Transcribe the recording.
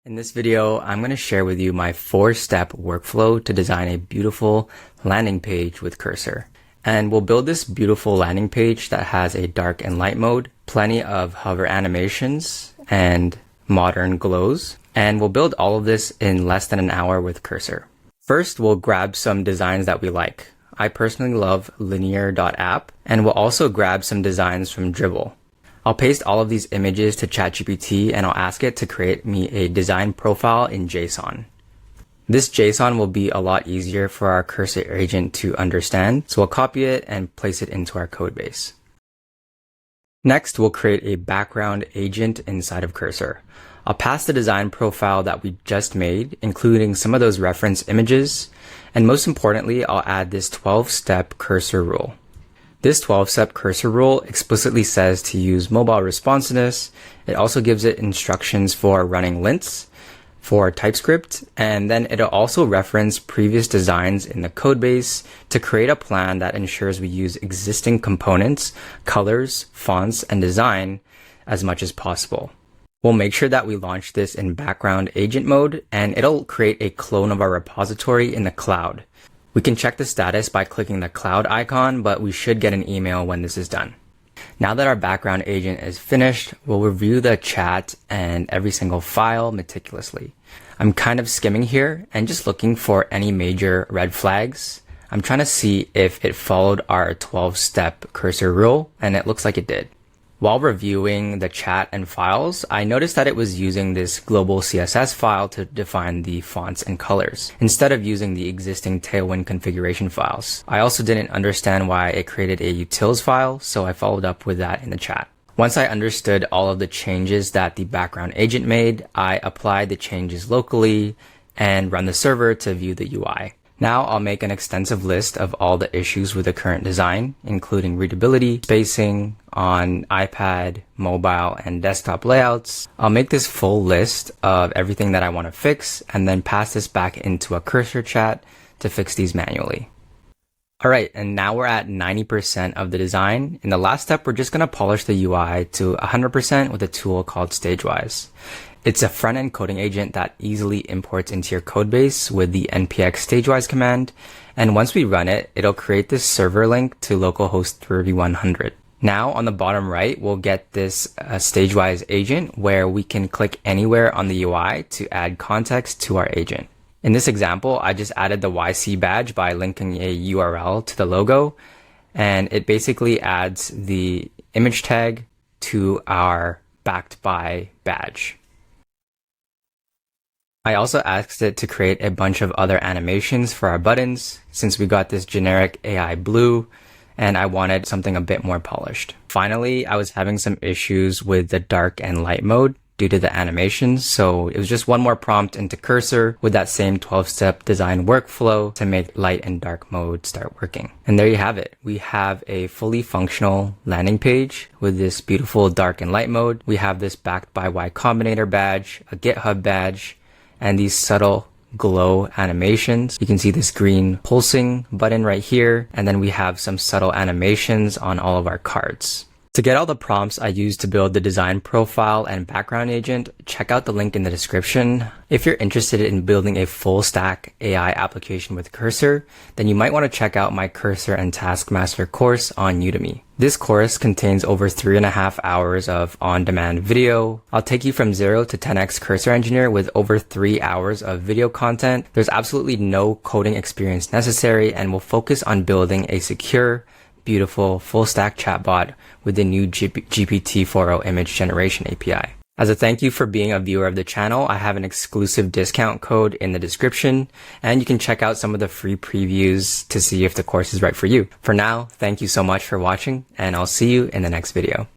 In this video, I'm going to share with you my 4-step workflow to design a beautiful landing page with Cursor. And we'll build this beautiful landing page that has a dark and light mode, plenty of hover animations, and modern glows. And we'll build all of this in less than an hour with Cursor. First, we'll grab some designs that we like. I personally love linear.app, and we'll also grab some designs from Dribbble. I'll paste all of these images to ChatGPT and I'll ask it to create me a design profile in JSON. This JSON will be a lot easier for our Cursor agent to understand, so we'll copy it and place it into our codebase. Next, we'll create a background agent inside of Cursor. I'll pass the design profile that we just made, including some of those reference images, and most importantly, I'll add this 12-step cursor rule. This 12-step cursor rule explicitly says to use mobile responsiveness. It also gives it instructions for running lints for TypeScript, and then it'll also reference previous designs in the codebase to create a plan that ensures we use existing components, colors, fonts, and design as much as possible. We'll make sure that we launch this in background agent mode, and it'll create a clone of our repository in the cloud. We can check the status by clicking the cloud icon, but we should get an email when this is done. Now that our background agent is finished, we'll review the chat and every single file meticulously. I'm kind of skimming here and just looking for any major red flags. I'm trying to see if it followed our 12-step cursor rule, and it looks like it did. While reviewing the chat and files, I noticed that it was using this global CSS file to define the fonts and colors, instead of using the existing Tailwind configuration files. I also didn't understand why it created a utils file, so I followed up with that in the chat. Once I understood all of the changes that the background agent made, I applied the changes locally and run the server to view the UI. Now I'll make an extensive list of all the issues with the current design, including readability, spacing on iPad, mobile, and desktop layouts. I'll make this full list of everything that I want to fix and then pass this back into a Cursor chat to fix these manually. Alright, and now we're at 90% of the design. In the last step, we're just going to polish the UI to 100% with a tool called StageWise. It's a front-end coding agent that easily imports into your codebase with the npx StageWise command, and once we run it, it'll create this server link to localhost 3100. Now, on the bottom right, we'll get this StageWise agent where we can click anywhere on the UI to add context to our agent. In this example, I just added the YC badge by linking a URL to the logo, and it basically adds the image tag to our backed by badge. I also asked it to create a bunch of other animations for our buttons since we got this generic AI blue and I wanted something a bit more polished. Finally, I was having some issues with the dark and light mode due to the animations, so it was just one more prompt into Cursor with that same 12-step design workflow to make light and dark mode start working. And there you have it. We have a fully functional landing page with this beautiful dark and light mode. We have this backed by Y Combinator badge, a GitHub badge, and these subtle glow animations. You can see this green pulsing button right here, and then we have some subtle animations on all of our cards. To get all the prompts I used to build the design profile and background agent, check out the link in the description. If you're interested in building a full stack AI application with Cursor, then you might want to check out my Cursor and Taskmaster course on Udemy. This course contains over 3.5 hours of on-demand video. I'll take you from 0 to 10x Cursor Engineer with over 3 hours of video content. There's absolutely no coding experience necessary, and we'll focus on building a secure, beautiful full-stack chatbot with the new GPT-4o image generation API. As a thank you for being a viewer of the channel, I have an exclusive discount code in the description, and you can check out some of the free previews to see if the course is right for you. For now, thank you so much for watching, and I'll see you in the next video.